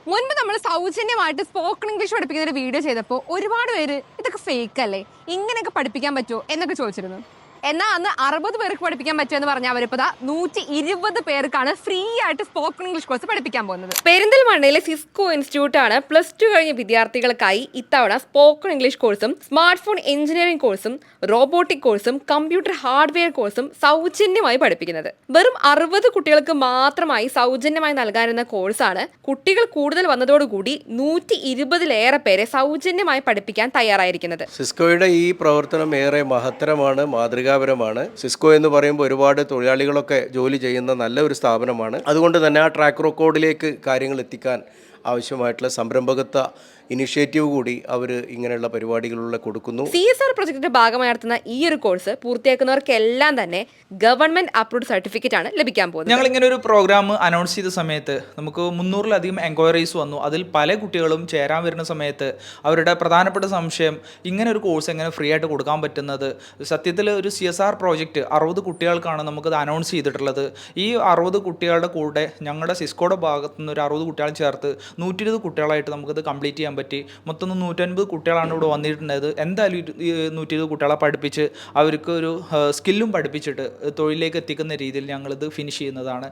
മുൻപ് നമ്മൾ സൗജന്യമായിട്ട് സ്പോക്കൺ ഇംഗ്ലീഷ് പഠിപ്പിക്കുന്ന ഒരു വീഡിയോ ചെയ്തപ്പോൾ ഒരുപാട് പേര് ഇതൊക്കെ ഫേക്ക് അല്ലേ, ഇങ്ങനെയൊക്കെ പഠിപ്പിക്കാൻ പറ്റുമോ എന്നൊക്കെ ചോദിച്ചിരുന്നു. എന്നാൽ അന്ന് 60 പേർക്ക് പഠിപ്പിക്കാൻ പറ്റുമെന്ന് പറഞ്ഞാൽ അവരിപ്പോൾ 120 പേർക്കാണ് ഫ്രീ ആയിട്ട് സ്പോക്കൺ ഇംഗ്ലീഷ് കോഴ്സ് പഠിപ്പിക്കാൻ പോകുന്നത്. പെരിന്തൽമണ്ണയിലെ സിസ്കോ ഇൻസ്റ്റിറ്റ്യൂട്ട് ആണ് +2 കഴിഞ്ഞ വിദ്യാർത്ഥികൾക്കായി ഇത്തവണ സ്പോക്കൺ ഇംഗ്ലീഷ് കോഴ്സും സ്മാർട്ട് ഫോൺ എഞ്ചിനീയറിംഗ് കോഴ്സും റോബോട്ടിക് കോഴ്സും കമ്പ്യൂട്ടർ ഹാർഡ്വെയർ കോഴ്സും സൗജന്യമായി പഠിപ്പിക്കുന്നത്. വെറും 60 കുട്ടികൾക്ക് മാത്രമായി സൗജന്യമായി നൽകാനെന്ന കോഴ്സാണ്. കുട്ടികൾ കൂടുതൽ വന്നതോടുകൂടി 120-ലേറെ പേരെ സൗജന്യമായി പഠിപ്പിക്കാൻ തയ്യാറായിരിക്കുന്നത്. സിസ്കോയുടെ ഈ പ്രവർത്തനം ഏറെ മഹത്തരമാണ്, മാതൃകാപരമാണ്. സിസ്കോ എന്ന് പറയുമ്പോൾ ഒരുപാട് തൊഴിലാളികളൊക്കെ ജോലി ചെയ്യുന്ന നല്ല ഒരു സ്ഥാപനമാണ്. അതുകൊണ്ട് തന്നെ ആ ട്രാക്ക് റെക്കോർഡിലേക്ക് കാര്യങ്ങൾ എത്തിക്കാൻ ആവശ്യമായിട്ടുള്ള സംരംഭകത്വ ഇനിഷ്യേറ്റീവ് കൂടി അവർ ഇങ്ങനെയുള്ള പരിപാടികളിലൂടെ കൊടുക്കുന്നു. CSR പ്രൊജക്ടിന്റെ ഭാഗമായി നടത്തുന്ന ഈ ഒരു കോഴ്സ് പൂർത്തിയാക്കുന്നവർക്കെല്ലാം തന്നെ ഗവൺമെന്റ് അപ്രൂവ്ഡ് സർട്ടിഫിക്കറ്റ് ആണ് ലഭിക്കാൻ പോകുന്നത്. ഞങ്ങൾ ഇങ്ങനെ ഒരു പ്രോഗ്രാം അനൗൺസ് ചെയ്ത സമയത്ത് നമുക്ക് 300-ലധികം എൻക്വയറീസ് വന്നു. അതിൽ പല കുട്ടികളും ചേരാൻ വരുന്ന സമയത്ത് അവരുടെ പ്രധാനപ്പെട്ട സംശയം, ഇങ്ങനെ ഒരു കോഴ്സ് എങ്ങനെ ഫ്രീ ആയിട്ട് കൊടുക്കാൻ പറ്റുന്നത്. സത്യത്തിൽ ഒരു CSR പ്രോജക്റ്റ് 60 കുട്ടികൾക്കാണ് നമുക്കത് അനൗൺസ് ചെയ്തിട്ടുള്ളത്. ഈ 60 കുട്ടികളുടെ കൂടെ ഞങ്ങളുടെ സിസ്കോയുടെ ഭാഗത്തു നിന്ന് ഒരു 60 കുട്ടികൾ ചേർത്ത് 120 കുട്ടികളായിട്ട് നമുക്കത് കംപ്ലീറ്റ് ചെയ്യാൻ പറ്റി. മൊത്തം 150 കുട്ടികളാണ് ഇവിടെ വന്നിട്ടുണ്ടായത്. എന്തായാലും 120 കുട്ടികളെ പഠിപ്പിച്ച് അവർക്ക് ഒരു സ്കില്ലും പഠിപ്പിച്ചിട്ട് തൊഴിലിലേക്ക് എത്തിക്കുന്ന രീതിയിൽ ഞങ്ങളിത് ഫിനിഷ് ചെയ്യുന്നതാണ്.